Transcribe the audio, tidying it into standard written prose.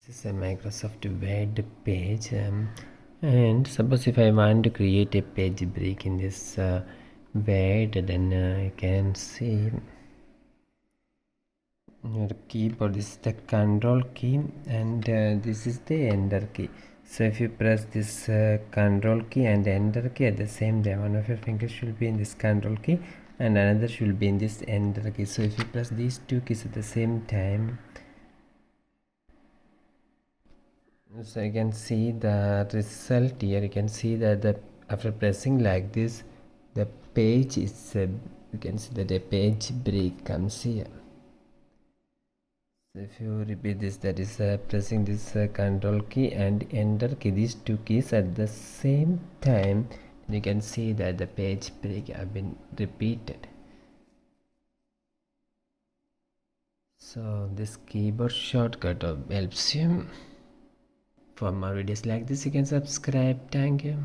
This is a Microsoft Word page, and suppose if I want to create a page break in this Word, then you can see your keyboard. This is the Control key, and this is the Enter key. So if you press this Control key and Enter key at the same time, one of your fingers should be in this Control key and another should be in this Enter key. So if you press these two keys at the same time, so you can see the result here. You can see that after pressing like this, the page is you can see that a page break comes here. So if you repeat this, that is pressing this Control key and Enter key, these two keys at the same time, you can see that the page break have been repeated. So this keyboard shortcut helps you. For more videos like this, you can subscribe. Thank you.